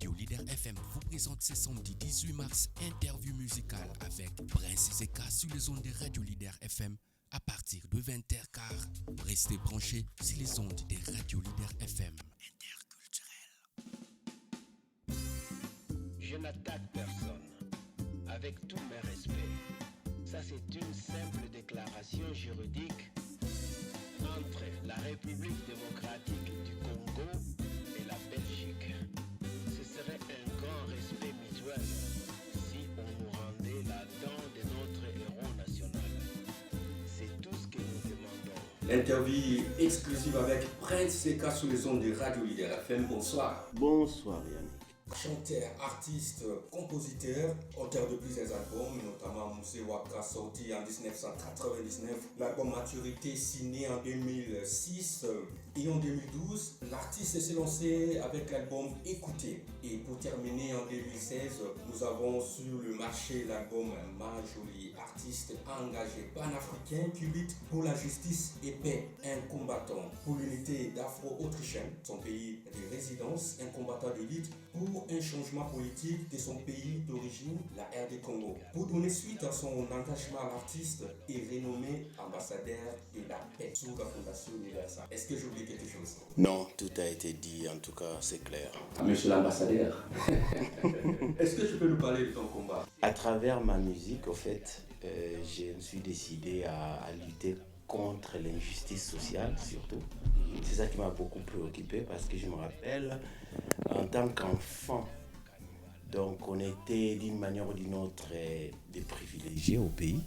Radio Leader FM vous présente ce samedi 18 mars interview musicale avec Prince Zeka sur les ondes de Radio Leader FM à partir de 20h15. Restez branchés sur les ondes de Radio Leader FM. Je n'attaque personne, avec tous mes respects. Ça, c'est une simple déclaration juridique entre la République démocratique du Congo et la Belgique. Ce serait un grand respect mutuel si on nous rendait la dent de notre héros national. C'est tout ce que nous demandons. L'interview exclusive avec Prince Zeka sur les ondes de Radio Leader FM. Bonsoir. Bonsoir Yannick. Chanteur, artiste, compositeur, auteur de plusieurs albums, notamment Moussé Waka sorti en 1999, l'album Maturité signé en 2006 et en 2012. L'artiste s'est lancé avec l'album Écoutez. Et pour terminer en 2016, nous avons sur le marché l'album Ma Jolie, artiste engagé panafricain qui lutte pour la justice et paix, un combattant pour l'unité d'Afro-Autrichienne, son pays de résidence, un combattant de lutte pour un changement politique de son pays d'origine, la RD Congo. Pour donner suite à son engagement, l'artiste est renommé ambassadeur de la paix sous la Fondation Universelle. Est-ce que j'oublie quelque chose? Non, tout a été dit, en tout cas, c'est clair. Monsieur l'ambassadeur, est-ce que tu peux nous parler de ton combat? À travers ma musique, au fait, je me suis décidé à lutter contre l'injustice sociale, surtout. C'est ça qui m'a beaucoup préoccupé parce que je me rappelle, en tant qu'enfant, donc on était d'une manière ou d'une autre des privilégiés au pays.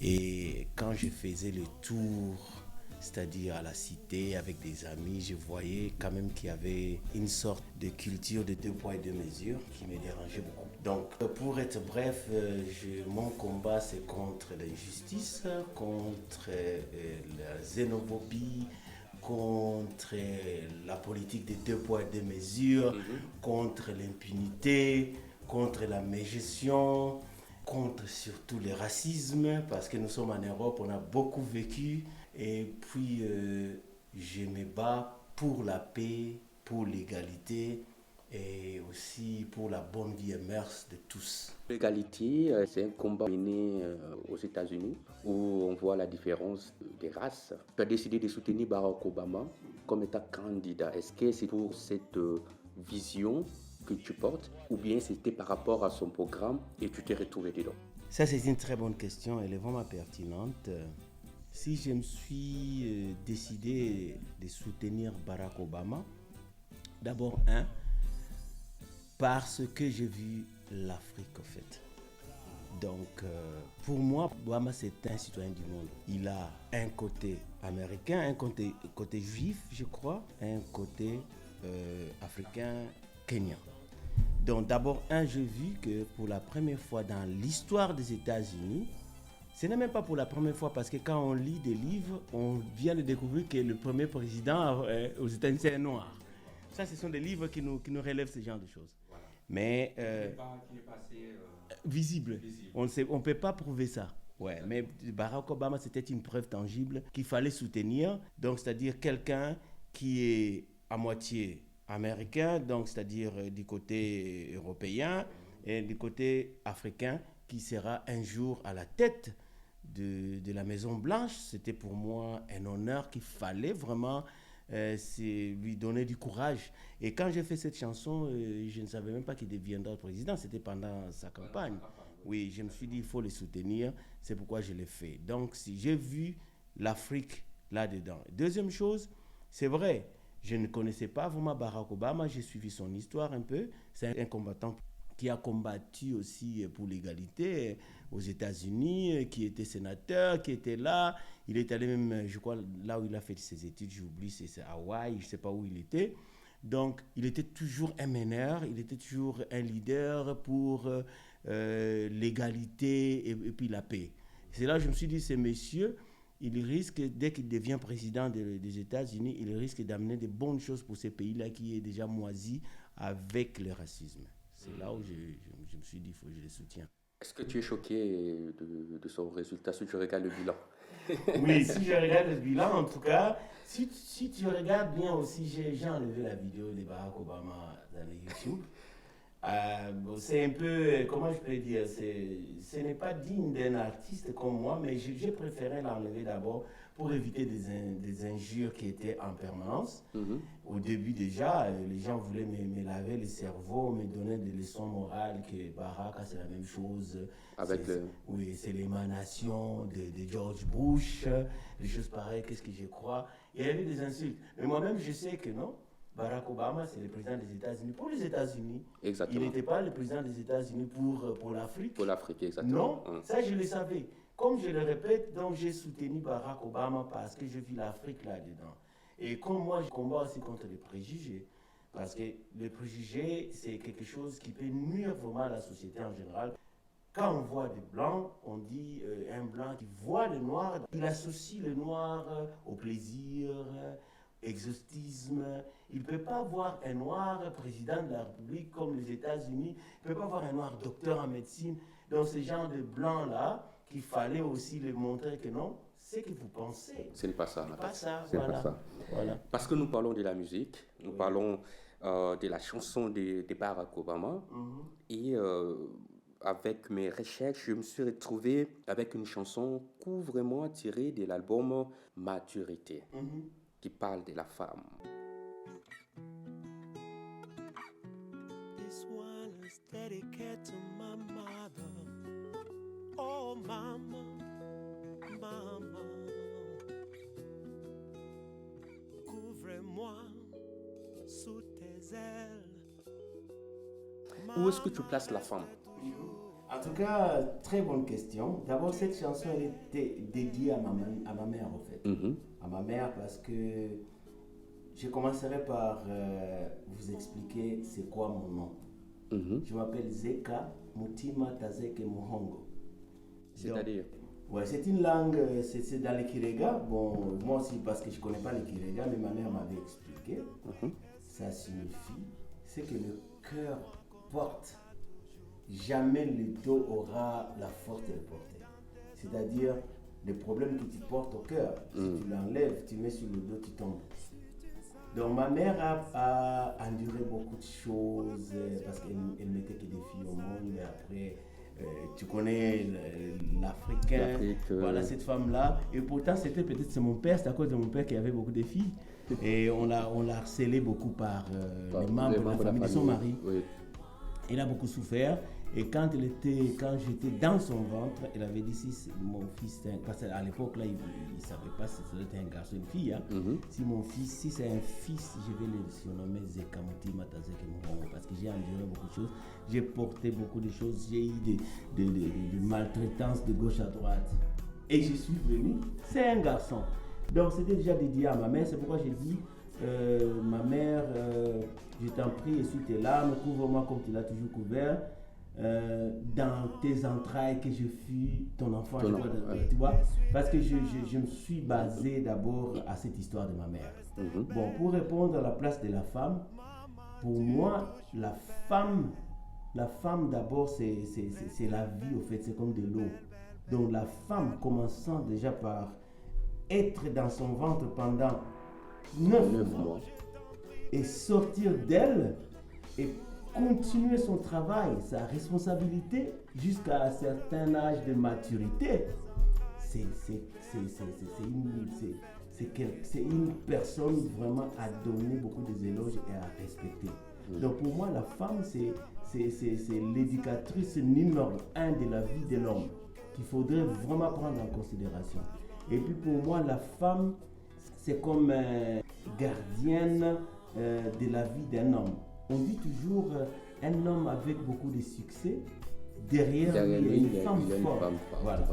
Et quand je faisais le tour, c'est-à-dire à la cité avec des amis, je voyais quand même qu'il y avait une sorte de culture de deux poids et deux mesures qui me dérangeait beaucoup. Donc pour être bref, mon combat c'est contre l'injustice, contre la xénophobie, contre la politique des deux poids et deux mesures, contre l'impunité, contre la mégestion, contre surtout le racisme, parce que nous sommes en Europe, on a beaucoup vécu. Et puis, je me bats pour la paix, pour l'égalité et aussi pour la bonne vie et mœurs de tous. L'égalité, c'est un combat mené aux États-Unis où on voit la différence des races. Tu as décidé de soutenir Barack Obama comme étant candidat. Est-ce que c'est pour cette vision que tu portes ou bien c'était par rapport à son programme et tu t'es retrouvé dedans? Ça, c'est une très bonne question, elle est vraiment pertinente. Si je me suis décidé de soutenir Barack Obama, d'abord, parce que j'ai vu l'Afrique en fait. Donc, pour moi, Obama c'est un citoyen du monde. Il a un côté américain, un côté juif, je crois, un côté africain, kenyan. Donc, d'abord, j'ai vu que pour la première fois dans l'histoire des États-Unis, ce n'est même pas pour la première fois parce que quand on lit des livres, on vient de découvrir que le premier président aux États-Unis c'est un noir. Ça, ce sont des livres qui nous relèvent ce genre de choses. Voilà. Mais visible. On ne peut pas prouver ça. Ouais, mais Barack Obama, c'était une preuve tangible qu'il fallait soutenir. Donc, c'est-à-dire quelqu'un qui est à moitié américain, donc c'est-à-dire du côté européen et du côté africain, qui sera un jour à la tête de la Maison Blanche. C'était pour moi un honneur qu'il fallait vraiment lui donner du courage. Et quand j'ai fait cette chanson, je ne savais même pas qu'il deviendra président. C'était pendant sa campagne. Oui, je me suis dit il faut le soutenir. C'est pourquoi je l'ai fait. Donc, si j'ai vu l'Afrique là-dedans. Deuxième chose, c'est vrai, je ne connaissais pas vraiment Barack Obama. J'ai suivi son histoire un peu. C'est un combattant qui a combattu aussi pour l'égalité aux États-Unis, qui était sénateur, qui était là. Il est allé même, je crois, là où il a fait ses études, j'oublie, c'est à Hawaï, je ne sais pas où il était. Donc, il était toujours un meneur, il était toujours un leader pour l'égalité et puis la paix. C'est là que je me suis dit, ce monsieur, il risque, dès qu'il devient président des États-Unis, il risque d'amener de bonnes choses pour ce pays-là qui est déjà moisi avec le racisme. C'est là où je me suis dit, il faut que je le soutienne. Est-ce que tu es choqué de son résultat si tu regardes le bilan? Oui, si je regarde le bilan, en tout cas, si tu regardes bien aussi, j'ai enlevé la vidéo de Barack Obama dans le YouTube. Bon, c'est un peu, comment je peux dire, ce n'est pas digne d'un artiste comme moi, mais j'ai préféré l'enlever d'abord pour éviter des injures qui étaient en permanence. Au début déjà, les gens voulaient me laver le cerveau, me donner des leçons morales que Baraka c'est la même chose. Oui, c'est l'émanation de George Bush, des choses pareilles, qu'est-ce que je crois. Il y avait des insultes. Mais moi-même, je sais que non. Barack Obama, c'est le président des États-Unis pour les États-Unis. Exactement. Il n'était pas le président des États-Unis pour l'Afrique. Pour l'Afrique, exactement. Non, ça je le savais. Comme je le répète, donc j'ai soutenu Barack Obama parce que je vis l'Afrique là-dedans. Et comme moi, je combats aussi contre les préjugés. Parce que les préjugés, c'est quelque chose qui peut nuire vraiment à la société en général. Quand on voit des blancs, on dit un blanc qui voit le noir, il associe le noir au plaisir, exotisme. Il ne peut pas voir un noir président de la République comme les États-Unis. Il ne peut pas voir un noir docteur en médecine. Donc, ce genre de blanc-là, qu'il fallait aussi lui montrer que non, c'est que vous pensez. Ce n'est pas ça. C'est pas ça. Voilà. Parce que nous parlons de la musique, nous parlons de la chanson de Barack Obama. Et avec mes recherches, je me suis retrouvé avec une chanson couvrement tirée de l'album Maturité, qui parle de la femme. This one is dedicated to my mother. Oh, mama, mama. Couvre-moi sous tes ailes. Où est-ce que tu places la femme? En tout cas, très bonne question. D'abord, cette chanson, elle était dédiée à ma mère, en fait. À ma mère, parce que je commencerai par vous expliquer c'est quoi mon nom. Je m'appelle Zeka Mutima Tazeke Muhongo. C'est-à-dire? Ouais, c'est une langue, c'est dans le Kirega. Bon, moi aussi, parce que je ne connais pas le Kirega, mais ma mère m'avait expliqué. Ça signifie, c'est que le cœur porte. Jamais le dos aura la force de le porter. C'est-à-dire, le problème que tu portes au cœur, si tu l'enlèves, tu mets sur le dos, tu tombes. Donc ma mère a enduré beaucoup de choses parce qu'elle mettait que des filles au monde. Et après, tu connais l'Africain, voilà cette femme-là. Et pourtant, c'est mon père, c'est à cause de mon père qu'il y avait beaucoup de filles. Et on l'a harcelé beaucoup par les membres de la famille de son mari. Oui. Elle a beaucoup souffert. Et quand j'étais dans son ventre, elle avait dit si mon fils, parce qu'à l'époque là, il ne savait pas si c'était un garçon ou une fille. Si mon fils, si c'est un fils, je vais le surnommer Zekamuti Matazeke Muhongo, parce que j'ai enduré beaucoup de choses. J'ai porté beaucoup de choses. J'ai eu de maltraitance de gauche à droite. Et je suis venu, c'est un garçon. Donc c'était déjà dédié à ma mère. C'est pourquoi j'ai dit, ma mère, je t'en prie, essuie tes larmes, couvre-moi comme tu l'as toujours couvert. Dans tes entrailles que je fus ton enfant, tu vois, parce que je me suis basé d'abord à cette histoire de ma mère. Bon, pour répondre à la place de la femme, pour moi, la femme d'abord, c'est la vie, au fait, c'est comme de l'eau. Donc la femme, commençant déjà par être dans son ventre pendant 9 mois et sortir d'elle et continuer son travail, sa responsabilité jusqu'à un certain âge de maturité, c'est une personne vraiment à donner beaucoup d'éloges et à respecter. Donc pour moi, la femme, c'est l'éducatrice numéro 1 de la vie de l'homme qu'il faudrait vraiment prendre en considération. Et puis pour moi, la femme, c'est comme gardienne de la vie d'un homme. On dit toujours un homme avec beaucoup de succès, derrière lui, il y a une femme forte. Voilà.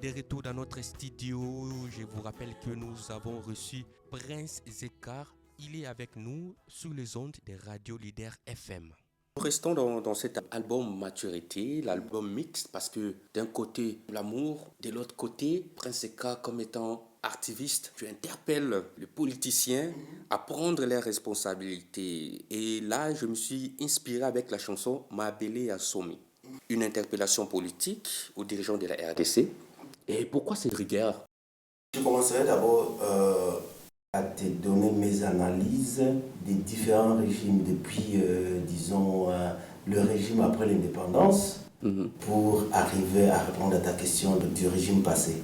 de retour dans notre studio. Je vous rappelle que nous avons reçu Prince Zekar. Il est avec nous sur les ondes des radios Leader FM. Nous restons dans cet album Maturité, l'album mixte, parce que d'un côté, l'amour, de l'autre côté, Prince Zekar comme étant activiste, tu interpelles les politiciens à prendre leurs responsabilités. Et là, je me suis inspiré avec la chanson Mabele Assomi. Une interpellation politique aux dirigeants de la RDC. Et pourquoi cette rigueur? Je commencerai d'abord à te donner mes analyses des différents régimes depuis, disons, le régime après l'indépendance pour arriver à répondre à ta question du régime passé.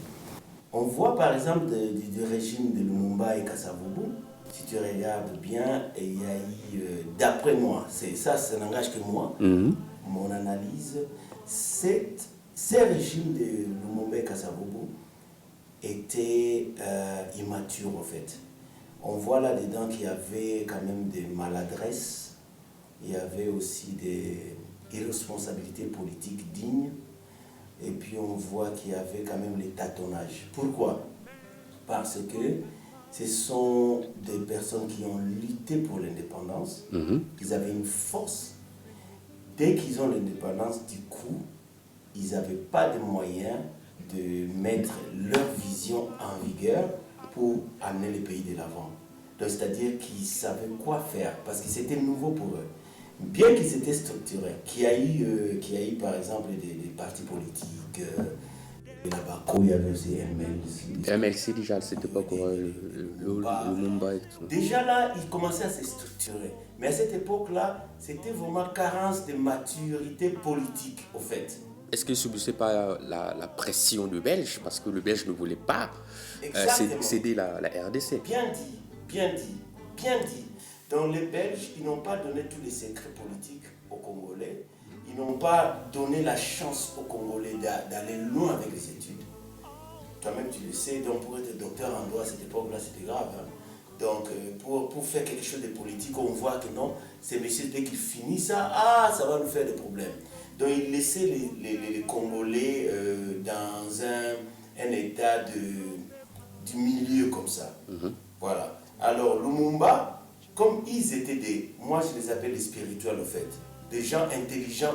On voit par exemple du régime de Lumumba et Kasavubu, si tu regardes bien, il y a eu, d'après moi, ça n'engage que moi, mon analyse, ces régimes de Lumumba et Kasavubu étaient immatures en fait. On voit là-dedans qu'il y avait quand même des maladresses, il y avait aussi des irresponsabilités politiques dignes, et puis on voit qu'il y avait quand même les tâtonnages. Pourquoi? Parce que ce sont des personnes qui ont lutté pour l'indépendance, ils avaient une force. Dès qu'ils ont l'indépendance, du coup, ils n'avaient pas de moyens de mettre leur vision en vigueur pour amener le pays de l'avant. Donc, c'est-à-dire qu'ils savaient quoi faire, parce que c'était nouveau pour eux. Bien qu'ils étaient structurés, qu'il y a eu par exemple des partis politiques, là-bas, il y avait aussi MLC. MLC déjà à cette époque, le Mumbai. Déjà là, ils commençaient à se structurer. Mais à cette époque-là, c'était vraiment carence de maturité politique, au fait. Est-ce que ne subissait pas la pression du Belge, parce que le Belge ne voulait pas céder la RDC? Bien dit. Donc les Belges, ils n'ont pas donné tous les secrets politiques aux Congolais. Ils n'ont pas donné la chance aux Congolais d'aller loin avec les études. Toi-même, tu le sais, donc pour être docteur en droit à cette époque-là, c'était grave. Hein? Donc pour faire quelque chose de politique, on voit que non, ces messieurs, dès qu'ils finissent ça, ça va nous faire des problèmes. Donc ils laissaient les Congolais dans un état du milieu comme ça. Voilà. Alors Lumumba, comme ils étaient moi je les appelle les spirituels au fait, des gens intelligents,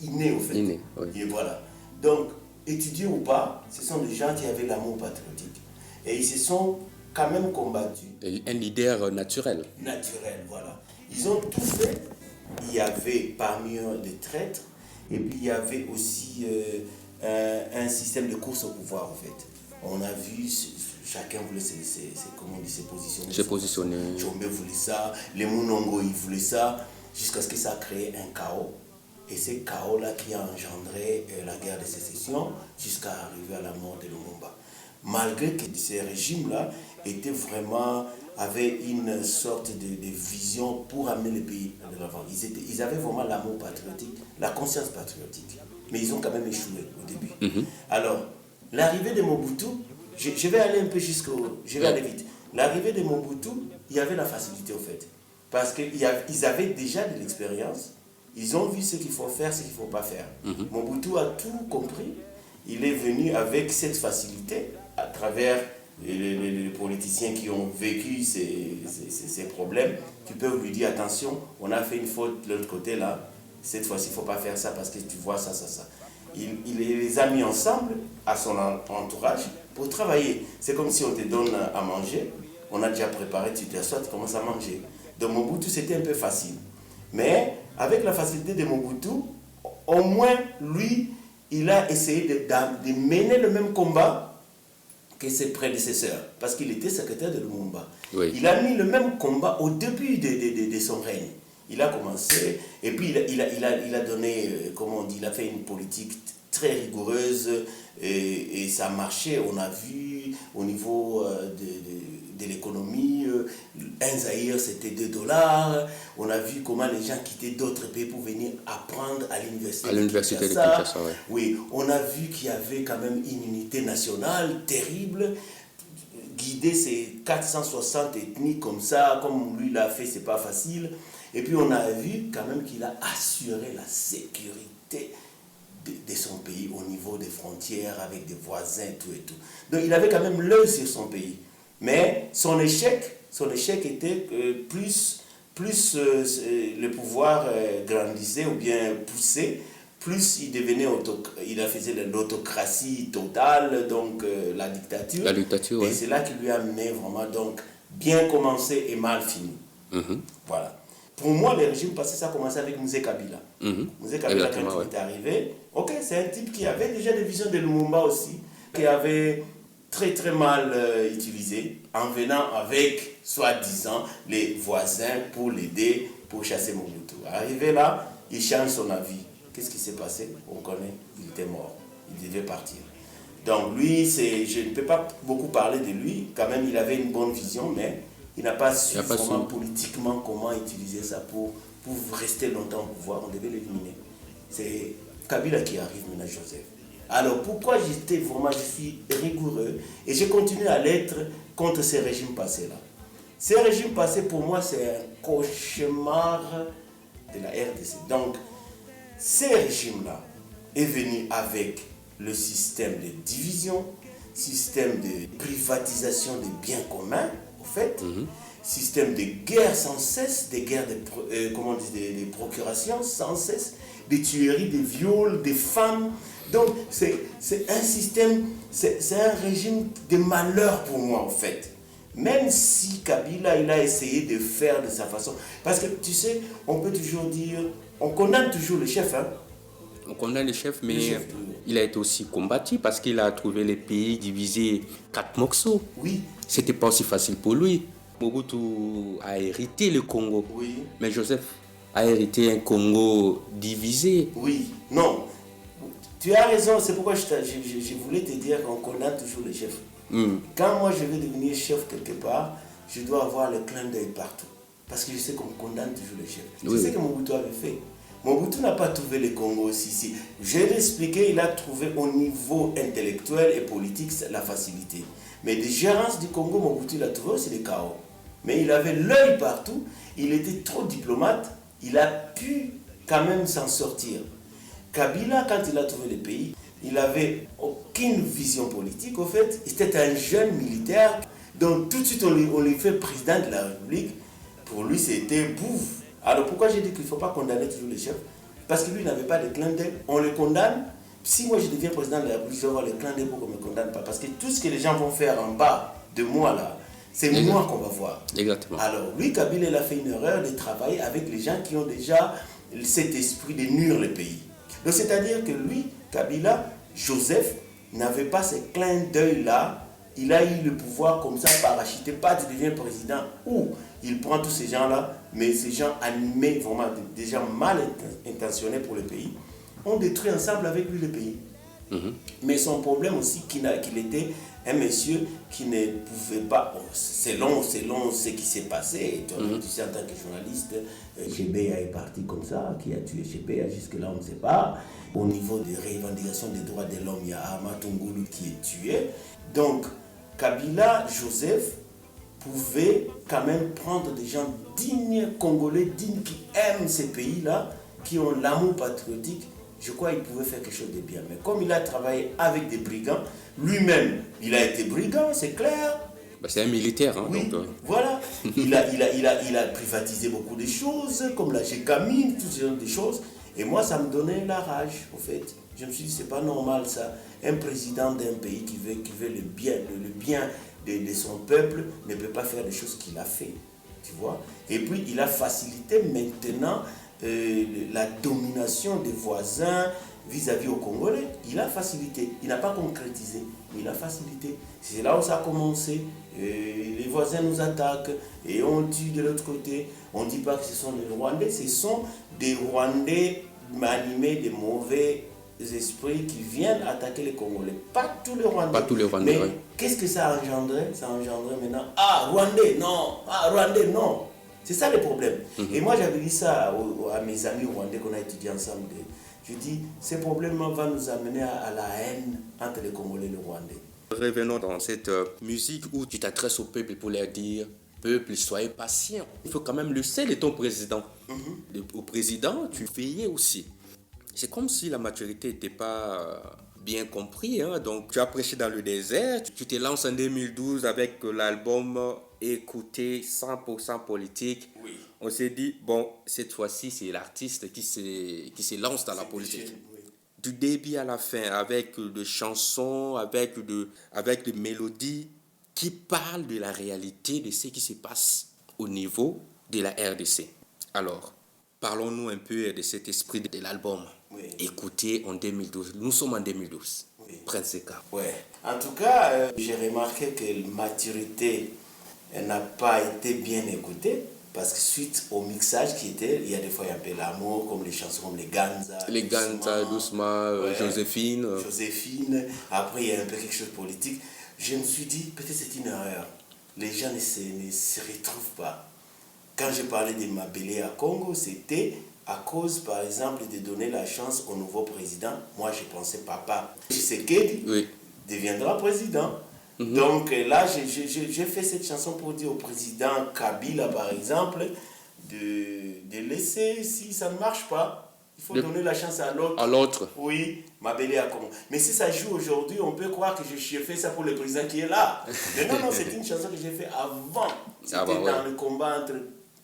innés au fait. Innés, oui. Et voilà. Donc, étudiés ou pas, ce sont des gens qui avaient l'amour patriotique. Et ils se sont quand même combattus. Et un leader naturel. Naturel, voilà. Ils ont tout fait. Il y avait parmi eux des traîtres, et puis il y avait aussi un système de course au pouvoir en fait. On a vu, chacun voulait se positionner. Se positionner. Tchombe voulait ça, les Munongo ils voulaient ça, jusqu'à ce que ça a créé un chaos. Et c'est ce chaos-là qui a engendré la guerre de sécession jusqu'à arriver à la mort de Lumumba. Malgré que ces régimes-là avaient une sorte de vision pour amener le pays de l'avant. Ils avaient vraiment l'amour patriotique, la conscience patriotique. Mais ils ont quand même échoué au début. Alors, l'arrivée de Mobutu, je vais aller un peu je vais aller vite. L'arrivée de Mobutu, il y avait la facilité au fait. Parce qu'ils avaient déjà de l'expérience. Ils ont vu ce qu'il faut faire, ce qu'il ne faut pas faire. Mobutu a tout compris. Il est venu avec cette facilité à travers les politiciens qui ont vécu ces problèmes. Tu peux lui dire, attention, on a fait une faute de l'autre côté là. Cette fois-ci, il ne faut pas faire ça parce que tu vois ça. Il les a mis ensemble à son entourage pour travailler. C'est comme si on te donne à manger. On a déjà préparé, tu t'assois, tu commences à manger. Donc Mobutu, c'était un peu facile. Mais avec la facilité de Mobutu, au moins, lui, il a essayé de mener le même combat que ses prédécesseurs. Parce qu'il était secrétaire de Lumumba. Oui. Il a mis le même combat au début de son règne. Il a commencé, et puis il a donné, comment on dit, il a fait une politique très rigoureuse, et ça marchait. On a vu au niveau de l'économie, un Zaïre c'était $2. On a vu comment les gens quittaient d'autres pays pour venir apprendre à l'université de Kinshasa. Oui, on a vu qu'il y avait quand même une unité nationale terrible. Guider ces 460 ethnies comme ça, comme lui l'a fait, c'est pas facile. Et puis on a vu quand même qu'il a assuré la sécurité de son pays au niveau des frontières avec des voisins, tout et tout. Donc il avait quand même l'œil sur son pays. Mais son échec était plus le pouvoir grandissait ou bien poussait, plus il devenait il faisait l'autocratie totale, donc la dictature. La dictature, et ouais. c'est là qu'il lui a mené vraiment, donc, bien commencé et mal fini. Voilà. Pour moi, le régime passé, ça a commencé avec Mouzé Kabila. Mouzé Kabila, quand il est arrivé, ok, c'est un type qui avait déjà des visions de Lumumba aussi, qui avait très très mal utilisé, en venant avec, soi-disant, les voisins pour l'aider, pour chasser Mobutu. Arrivé là, il change son avis. Qu'est-ce qui s'est passé? On connaît, il était mort, il devait partir. Donc lui, je ne peux pas beaucoup parler de lui, quand même il avait une bonne vision, mais il n'a pas su vraiment politiquement comment utiliser ça pour rester longtemps au pouvoir, on devait l'éliminer. C'est Kabila qui arrive maintenant, Joseph. Alors pourquoi je suis rigoureux et je continue à l'être contre ces régimes passés-là. Ces régimes passés, pour moi, c'est un cauchemar de la RDC. Donc, ces régimes-là est venu avec le système de division, système de privatisation des biens communs, au fait, système de guerre sans cesse, des guerres des procurations sans cesse, des tueries, des viols, des femmes. Donc, c'est un système, c'est un régime de malheur pour moi, en fait. Même si Kabila, il a essayé de faire de sa façon. Parce que, tu sais, on peut toujours dire, on condamne toujours le chef, hein. On condamne le chef, mais il a été aussi combattu parce qu'il a trouvé les pays divisés 4 morceaux. Oui. C'était pas aussi facile pour lui. Mobutu a hérité le Congo. Oui. Mais Joseph a hérité un Congo divisé. Oui. Non. Tu as raison, c'est pourquoi je voulais te dire qu'on condamne toujours le chef. Quand moi je vais devenir chef quelque part, je dois avoir le clin d'œil partout. Parce que je sais qu'on condamne toujours le chef. Oui. C'est ce que Mobutu avait fait. Mobutu n'a pas trouvé le Congo aussi. Je l'ai expliqué, il a trouvé au niveau intellectuel et politique la facilité. Mais de gérance du Congo, Mobutu l'a trouvé aussi le chaos. Mais il avait l'œil partout, il était trop diplomate, il a pu quand même s'en sortir. Kabila, quand il a trouvé le pays, il n'avait aucune vision politique, au fait. C'était un jeune militaire, donc tout de suite on lui fait président de la République. Pour lui, c'était bouffe. Alors pourquoi j'ai dit qu'il ne faut pas condamner toujours les chefs? Parce que lui n'avait pas de clin d'œil. On le condamne. Si moi je deviens président de la République, je vais avoir le clin d'œil pour qu'on ne me condamne pas. Parce que tout ce que les gens vont faire en bas de moi là, c'est moi qu'on va voir. Exactement. Alors lui, Kabila, il a fait une erreur de travailler avec les gens qui ont déjà cet esprit de nuire le pays. Donc c'est-à-dire que lui, Kabila, Joseph, n'avait pas ce clin d'œil-là. Il a eu le pouvoir comme ça, parachuté, pas tu deviens président, ou il prend tous ces gens-là, mais ces gens animés, vraiment des gens mal intentionnés pour le pays, ont détruit ensemble avec lui le pays. Mais son problème aussi, qu'il était un monsieur qui ne pouvait pas, selon ce qui s'est passé, tu sais, en tant que journaliste, Chebeya est parti comme ça, qui a tué Chebeya, jusque-là on ne sait pas. Au niveau des revendications des droits de l'homme, il y a Amatungulu qui est tué. Donc, Kabila, Joseph, pouvait quand même prendre des gens dignes, congolais, dignes, qui aiment ces pays-là, qui ont l'amour patriotique. Je crois qu'il pouvait faire quelque chose de bien. Mais comme il a travaillé avec des brigands, lui-même, il a été brigand, c'est clair. C'est un militaire, hein, Oui, donc, voilà. Il a privatisé beaucoup de choses, comme la Gécamine, tout ce genre de choses. Et moi, ça me donnait la rage, au fait. Je me suis dit, c'est pas normal ça. Un président d'un pays qui veut le bien de son peuple ne peut pas faire les choses qu'il a fait. Tu vois? Et puis, il a facilité maintenant la domination des voisins vis-à-vis aux Congolais. Il a facilité. Il n'a pas concrétisé, mais il a facilité. C'est là où ça a commencé. Les voisins nous attaquent et on tue de l'autre côté. On ne dit pas que ce sont des Rwandais, ce sont des Rwandais animés de mauvais esprits qui viennent attaquer les Congolais. Pas tous les Rwandais. Pas tous les Rwandais, mais oui. qu'est-ce que ça a engendré? Ça a engendré maintenant, ah, Rwandais, non, ah, Rwandais, non. C'est ça le problème. Et moi, j'avais dit ça à mes amis rwandais qu'on a étudié ensemble. Je dis, ces problèmes vont nous amener à la haine entre les Congolais et les Rwandais. Revenons dans cette musique où tu t'adresses au peuple pour leur dire, peuple, soyez patient. Il faut quand même le sel de ton président. Au président, tu veillais aussi. C'est comme si la maturité n'était pas bien compris. Hein. Donc, tu as prêché dans le désert, tu te lances en 2012 avec l'album Écoutez 100% politique. Oui. On s'est dit, bon, cette fois-ci, c'est l'artiste qui se lance dans la politique. Oui. Du début à la fin, avec des chansons, avec des mélodies qui parlent de la réalité de ce qui se passe au niveau de la RDC. Alors, parlons-nous un peu de cet esprit de l'album. Oui. Écoutez en 2012. Nous sommes en 2012. Oui. Prince Seka. Ouais. En tout cas, j'ai remarqué que la maturité n'a pas été bien écoutée. Parce que suite au mixage qui était, il y a des fois un peu l'amour, comme les chansons comme les Ganza. Les Ganza, doucement, ouais, Joséphine. Joséphine. Après, il y a un peu quelque chose de politique. Je me suis dit, peut-être c'est une erreur. Les gens ne se retrouvent pas. Quand je parlais de Mabélé à Congo, c'était à cause, par exemple, de donner la chance au nouveau président. Moi, je pensais papa Tshisekedi deviendra président. Mm-hmm. Donc là, j'ai fait cette chanson pour dire au président Kabila, par exemple, de laisser, si ça ne marche pas, il faut donner la chance à l'autre. À l'autre. Oui, Mabélé à Congo. Mais si ça joue aujourd'hui, on peut croire que j'ai fait ça pour le président qui est là. Mais non, c'est une chanson que j'ai fait avant. C'était dans le combat entre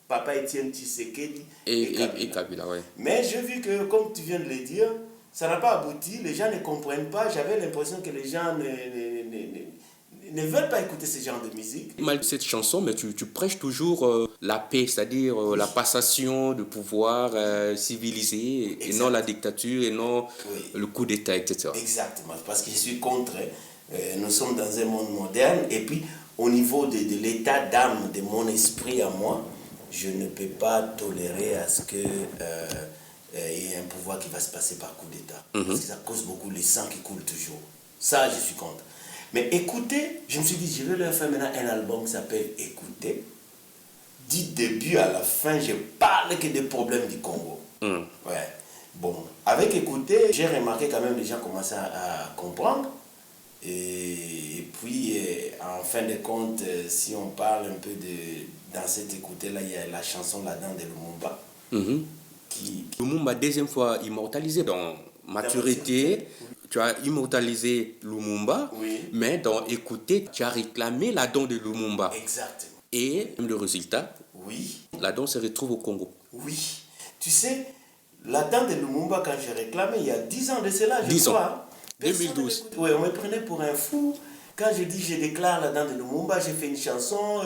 Papa Étienne Tshisekedi et Kabila. Ouais. Mais j'ai vu que, comme tu viens de le dire, ça n'a pas abouti. Les gens ne comprennent pas. J'avais l'impression que les gens ne veulent pas écouter ce genre de musique. Malgré cette chanson, mais tu prêches toujours la paix, c'est-à-dire la passation de pouvoir civilisé et non la dictature et non le coup d'État, etc. Exactement, parce que je suis contre. Nous sommes dans un monde moderne et puis au niveau de l'état d'âme de mon esprit à moi, je ne peux pas tolérer à ce que il y ait un pouvoir qui va se passer par coup d'État. Parce que ça cause beaucoup le sang qui coule toujours. Ça, je suis contre. Mais écoutez, je me suis dit, je vais leur faire maintenant un album qui s'appelle Écoutez. Du début à la fin, je parle que des problèmes du Congo. Ouais. Bon, avec Écoutez, j'ai remarqué quand même les gens commençaient à comprendre. Et puis, en fin de compte, si on parle un peu dans cet Écoutez-là, il y a la chanson là-dedans de Lumumba. Lumumba, deuxième fois immortalisé dans Maturité. Tu as immortalisé Lumumba, mais dans Écouter, tu as réclamé la don de Lumumba. Exactement. Et le résultat, la don se retrouve au Congo. Oui. Tu sais, la don de Lumumba, quand j'ai réclamé, il y a 10 ans de cela, je crois. 2012. Oui, on me prenait pour un fou. Quand je dis je déclare la don de Lumumba, j'ai fait une chanson,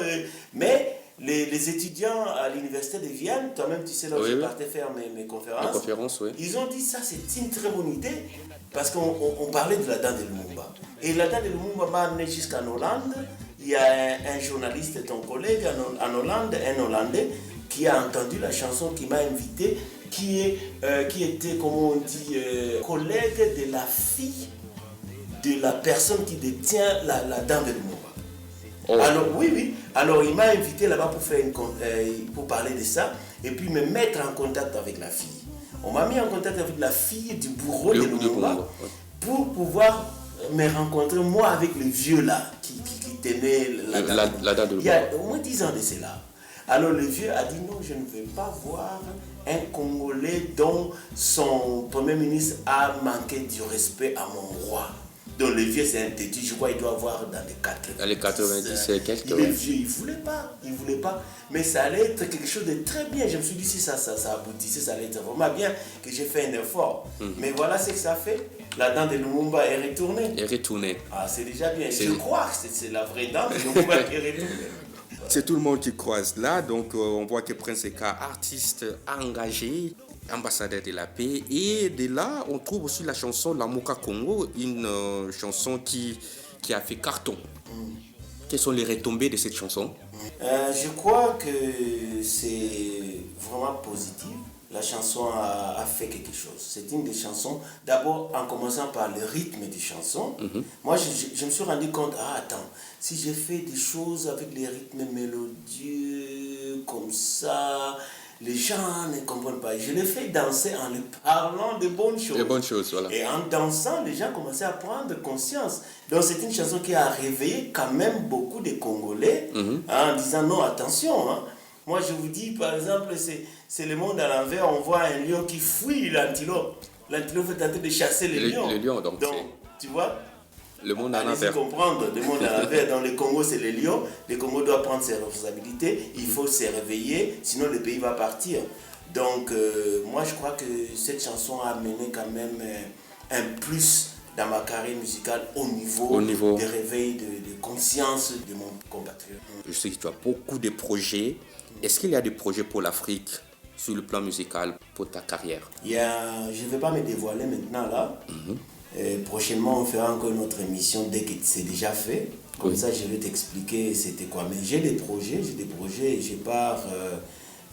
mais les étudiants à l'université de Vienne, toi-même tu sais là où je partais faire mes conférences, ils ont dit ça c'est une très bonne idée parce qu'on parlait de la dent de Lumumba. Et la dent de Lumumba m'a amené jusqu'en Hollande. Il y a un journaliste, ton collègue en Hollande, un Hollandais, qui a entendu la chanson, qui m'a invité, qui était, comment on dit, collègue de la fille de la personne qui détient la dent de Lumumba. Alors alors il m'a invité là-bas pour parler de ça et puis me mettre en contact avec la fille. On m'a mis en contact avec la fille du bourreau de Lumumba pour pouvoir me rencontrer moi avec le vieux là qui tenait la date de Lumumba. Il y a au moins 10 ans de cela. Alors le vieux a dit non, je ne veux pas voir un Congolais dont son premier ministre a manqué du respect à mon roi. Donc le vieux c'est un têtu, je crois qu'il doit avoir dans les 90. Dans les 90 et quelques. Le vieux, il voulait pas. Mais ça allait être quelque chose de très bien. Je me suis dit si ça aboutissait, ça allait être vraiment bien que j'ai fait un effort. Mais voilà ce que ça fait. La dent de Lumumba est retournée. Ah, c'est déjà bien. Je crois que c'est la vraie dent de Lumumba qui est retournée. C'est tout le monde qui croise là, donc on voit que Prince Seka, artiste engagé, ambassadeur de la paix, et de là on trouve aussi la chanson La Moka Congo, une chanson qui a fait carton. Quelles sont les retombées de cette chanson? Je crois que c'est vraiment positif. La chanson a fait quelque chose. C'est une des chansons, d'abord en commençant par le rythme des chansons. Moi, je me suis rendu compte, attends, si j'ai fait des choses avec les rythmes mélodieux, comme ça, les gens ne comprennent pas. Je l'ai fait danser en leur parlant de bonnes choses. De bonnes choses, voilà. Et en dansant, les gens commençaient à prendre conscience. Donc c'est une chanson qui a réveillé quand même beaucoup de Congolais en disant non, attention. Moi, je vous dis, par exemple, c'est le monde à l'envers. On voit un lion qui fuit l'antilope. L'antilope est en train de chasser les lions. Les lions, donc tu vois, le monde en allez-y envers. comprendre, le monde en envers. Dans le Congo, c'est les lions. Le Congo doit prendre ses responsabilités. Il faut se réveiller, sinon le pays va partir. Donc, moi, je crois que cette chanson a amené quand même un plus dans ma carrière musicale au niveau des réveils de conscience de mon compatriote. Je sais que tu as beaucoup de projets. Est-ce qu'il y a des projets pour l'Afrique sur le plan musical pour ta carrière? Je ne vais pas me dévoiler maintenant là. Prochainement, on fera encore une autre émission dès que c'est déjà fait. Comme ça, je vais t'expliquer c'était quoi. Mais j'ai des projets, je pars,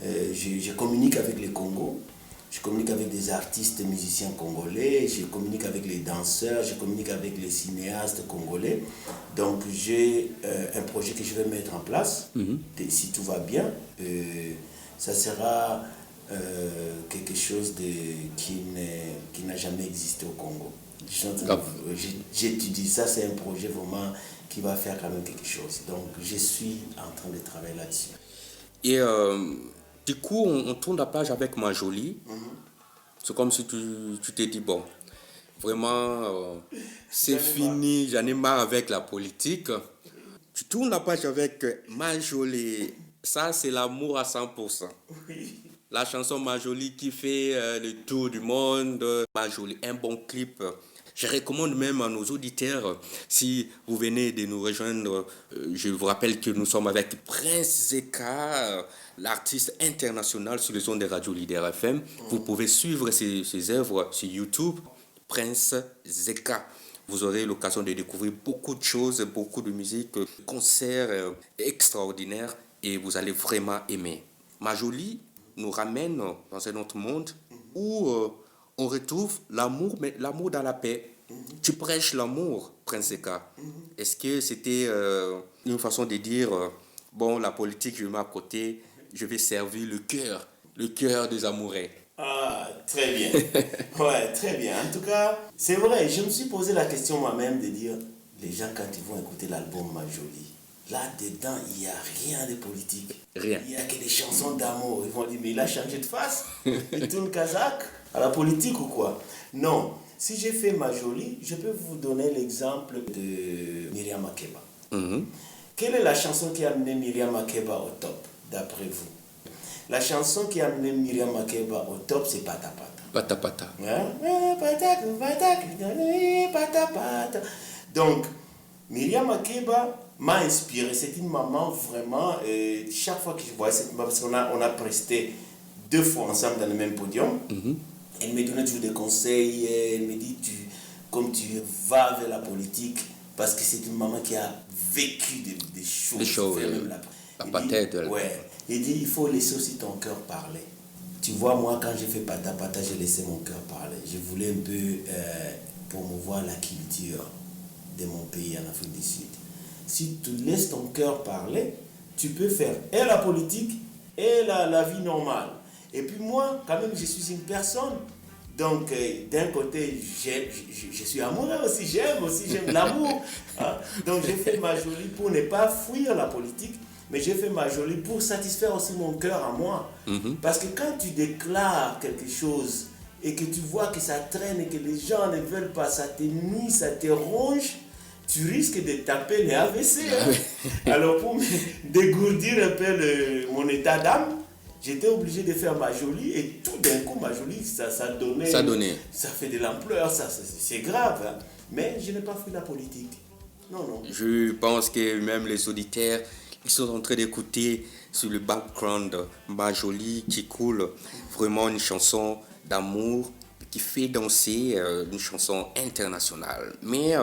je communique avec le Congo. Je communique avec des artistes musiciens congolais, je communique avec les danseurs, je communique avec les cinéastes congolais. Donc j'ai un projet que je vais mettre en place, si tout va bien. Ça sera quelque chose qui n'a jamais existé au Congo. J'étudie ça, c'est un projet vraiment qui va faire quand même quelque chose. Donc je suis en train de travailler là-dessus. Et du coup, on tourne la page avec Majoli. C'est comme si tu t'es dit, bon, vraiment, c'est fini, j'en ai marre avec la politique. Tu tournes la page avec Majoli. Ça, c'est l'amour à 100%. Oui. La chanson Majoli qui fait le tour du monde. Majoli, un bon clip. Je recommande même à nos auditeurs, si vous venez de nous rejoindre, je vous rappelle que nous sommes avec Prince Zeka, l'artiste international sur les ondes de Radio Leader FM. Vous pouvez suivre ses œuvres sur YouTube, Prince Zeka. Vous aurez l'occasion de découvrir beaucoup de choses, beaucoup de musique, concerts extraordinaires et vous allez vraiment aimer. Majoli nous ramène dans un autre monde où on retrouve l'amour, mais l'amour dans la paix. Tu prêches l'amour, Prince Zeka. Est-ce que c'était une façon de dire, bon, la politique, je mets à côté, je vais servir le cœur des amoureux? Ah, très bien. Ouais, très bien. En tout cas, c'est vrai, je me suis posé la question moi-même de dire, les gens, quand ils vont écouter l'album Majoli, là-dedans, il n'y a rien de politique. Rien. Il n'y a que des chansons d'amour. Ils vont dire, mais il a changé de face. Il tourne kazakh à la politique ou quoi? Non. Si j'ai fait Majoli, je peux vous donner l'exemple de Myriam Makeba. Quelle est la chanson qui a amené Myriam Makeba au top, d'après vous? La chanson qui a amené Myriam Makeba au top, c'est Pata Pata. Pata Pata. Pata Pata. Donc, Myriam Makeba m'a inspiré. C'est une maman vraiment, chaque fois que je vois cette maman, parce qu'on a presté 2 fois ensemble dans le même podium, elle me donnait toujours des conseils, elle me dit, comme tu vas vers la politique, parce que c'est une maman qui a vécu des choses. Des choses, la patate. Ouais, elle dit, il faut laisser aussi ton cœur parler. Tu vois, moi, quand j'ai fait Pata Pata, j'ai laissé mon cœur parler. Je voulais un peu promouvoir la culture de mon pays en Afrique du Sud. Si tu laisses ton cœur parler, tu peux faire et la politique et la vie normale. Et puis moi, quand même, je suis une personne. Donc, d'un côté, je suis amoureux aussi, j'aime l'amour. Hein? Donc, j'ai fait Majoli pour ne pas fuir la politique, mais j'ai fait Majoli pour satisfaire aussi mon cœur à moi. Parce que quand tu déclares quelque chose et que tu vois que ça traîne et que les gens ne veulent pas, ça te nuit, ça te ronge, tu risques de taper les AVC. Hein? Alors, pour me dégourdir un peu mon état d'âme, j'étais obligé de faire Majoli et tout d'un coup, Majoli, ça donnait. Ça fait de l'ampleur, c'est grave. Hein? Mais je n'ai pas fait la politique. Non. Je pense que même les auditeurs, ils sont en train d'écouter sur le background Majoli qui coule. Vraiment une chanson d'amour qui fait danser, une chanson internationale. Mais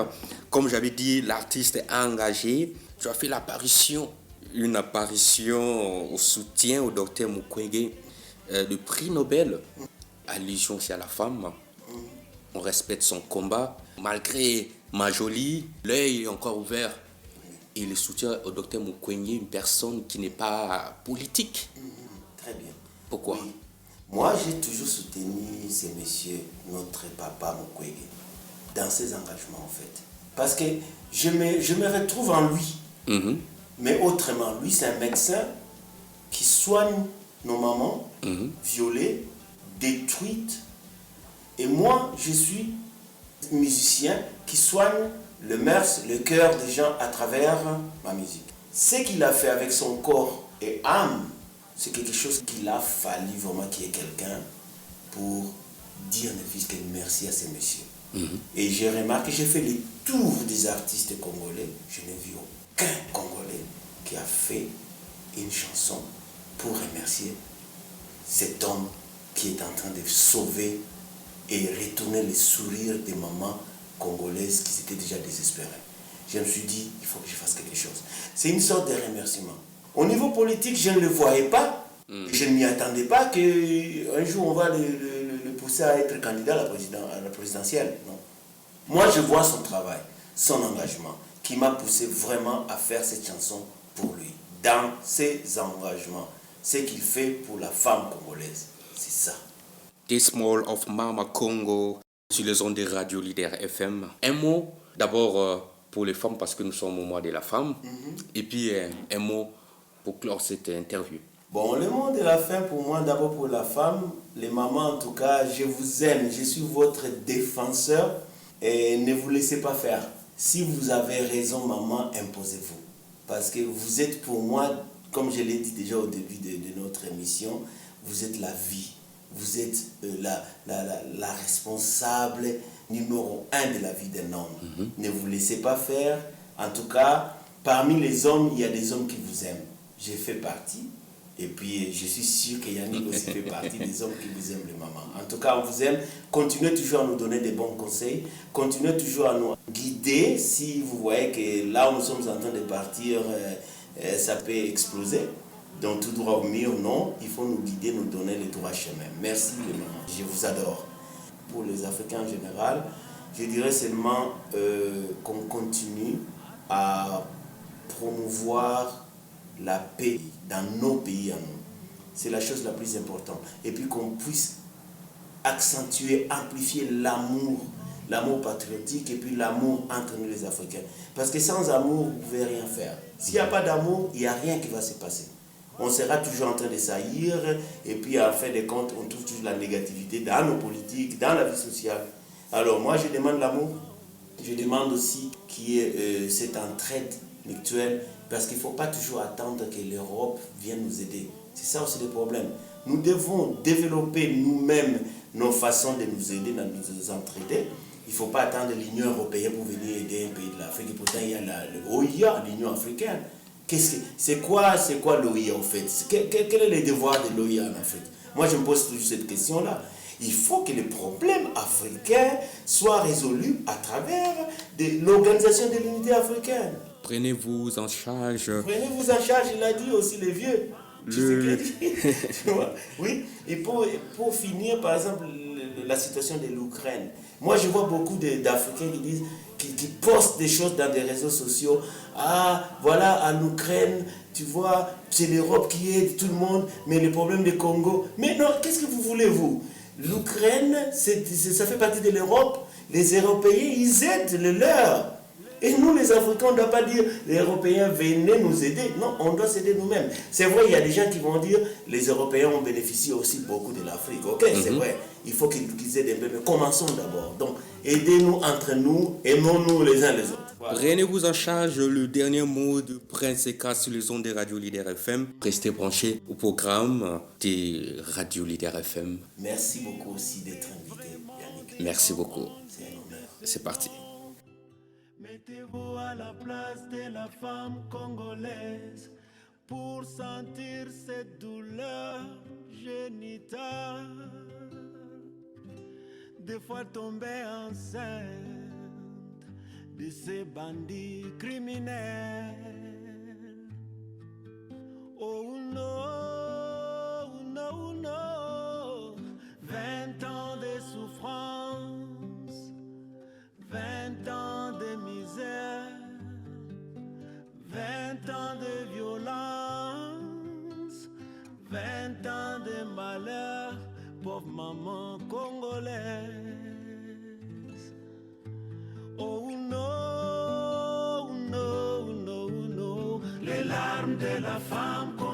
comme j'avais dit, l'artiste est engagé. Tu as fait une apparition au soutien au docteur Mukwege, le prix Nobel, allusion aussi à la femme. On respecte son combat. Malgré Majoli, l'œil est encore ouvert. Et le soutien au docteur Mukwege, une personne qui n'est pas politique. Très bien. Pourquoi? Oui. Moi, j'ai toujours soutenu ce monsieur, notre papa Mukwege, dans ses engagements en fait. Parce que je me retrouve en lui. Mais autrement, lui, c'est un médecin qui soigne nos mamans violées, détruites, Et moi, je suis musicien qui soigne le mœurs, le cœur des gens à travers ma musique. Ce qu'il a fait avec son corps et âme, c'est quelque chose qu'il a fallu vraiment qu'il y ait quelqu'un pour dire ne fût-ce que merci à ces messieurs. Et j'ai remarqué, j'ai fait le tour des artistes congolais, je n'ai vu aucun Congolais qui a fait une chanson pour remercier cet homme qui est en train de sauver et retourner les sourires des mamans congolaises qui étaient déjà désespérées. Je me suis dit, il faut que je fasse quelque chose. C'est une sorte de remerciement. Au niveau politique, je ne le voyais pas. Je ne m'y attendais pas qu'un jour on va le pousser à être candidat à la présidentielle. Non. Moi, je vois son travail, son engagement, qui m'a poussé vraiment à faire cette chanson pour lui. Dans ses engagements, ce qu'il fait pour la femme congolaise, c'est ça. This Mall of Mama Congo sur les ondes de Radio Leader FM. Un mot d'abord pour les femmes parce que nous sommes au mois de la femme. Et puis un mot pour clore cette interview. Bon, le mot de la fin pour moi, d'abord pour la femme, les mamans en tout cas, je vous aime, je suis votre défenseur et ne vous laissez pas faire. Si vous avez raison, maman, imposez-vous. Parce que vous êtes pour moi, comme je l'ai dit déjà au début de notre émission, vous êtes la vie. Vous êtes la responsable numéro 1 de la vie d'un homme. Ne vous laissez pas faire. En tout cas, parmi les hommes, il y a des hommes qui vous aiment. J'ai fait partie. Et puis, je suis sûr que Yannick aussi fait partie des hommes qui vous aiment, les mamans. En tout cas, on vous aime. Continuez toujours à nous donner des bons conseils. Continuez toujours à nous guider. Si vous voyez que là où nous sommes en train de partir, ça peut exploser. Donc, tout droit au mur, non. Il faut nous guider, nous donner le droit chemin. Merci, les mamans. Je vous adore. Pour les Africains en général, je dirais seulement qu'on continue à promouvoir la paix dans nos pays à nous. C'est la chose la plus importante. Et puis qu'on puisse accentuer, amplifier l'amour patriotique et puis l'amour entre nous les Africains. Parce que sans amour, vous ne pouvez rien faire. S'il n'y a pas d'amour, il n'y a rien qui va se passer. On sera toujours en train de saillir et puis en fin de compte, on trouve toujours la négativité dans nos politiques, dans la vie sociale. Alors moi, je demande l'amour. Je demande aussi qu'il y ait cette entraide mutuelle. Parce qu'il ne faut pas toujours attendre que l'Europe vienne nous aider. C'est ça aussi le problème. Nous devons développer nous-mêmes nos façons de nous aider, de nous entraider. Il ne faut pas attendre l'Union européenne pour venir aider un pays de l'Afrique. Et pourtant, il y a l'OIA, l'Union africaine. C'est quoi l'OIA en fait? Quel est le devoir de l'OIA en Afrique? Moi, je me pose toujours cette question-là. Il faut que les problèmes africains soient résolus à travers l'Organisation de l'Unité africaine. Prenez-vous en charge. Prenez-vous en charge, il a dit aussi les vieux. Tu vois? Oui. Et pour finir, par exemple, la situation de l'Ukraine. Moi, je vois beaucoup d'Africains qui disent, qui postent des choses dans des réseaux sociaux. Ah, voilà, en Ukraine, tu vois, c'est l'Europe qui aide tout le monde, mais le problème du Congo. Mais non, qu'est-ce que vous voulez, vous? L'Ukraine, ça fait partie de l'Europe. Les Européens, ils aident le leur. Et nous, les Africains, on ne doit pas dire les Européens venez nous aider. Non, on doit s'aider nous-mêmes. C'est vrai, il y a des gens qui vont dire les Européens ont bénéficié aussi beaucoup de l'Afrique. Ok, c'est vrai. Il faut qu'ils aident un peu. Mais commençons d'abord. Donc, aidez-nous entre nous, aimons-nous les uns les autres. Voilà. Prenez-vous en charge. Le dernier mot de Prince Eka sur les ondes de Radio Leader FM. Restez branchés au programme de Radio Leader FM. Merci beaucoup aussi d'être invité, Yannick. Merci beaucoup. C'est un honneur. C'est parti. Mettez-vous à la place de la femme congolaise pour sentir cette douleur génitale. Des fois tomber enceinte de ces bandits criminels. Oh non, non, non, 20 ans de souffrance, 20 ans de misère, 20 ans de violence, 20 ans de malheur, pauvre maman congolaise. Oh non, non, non, non, les larmes de la femme congolaise.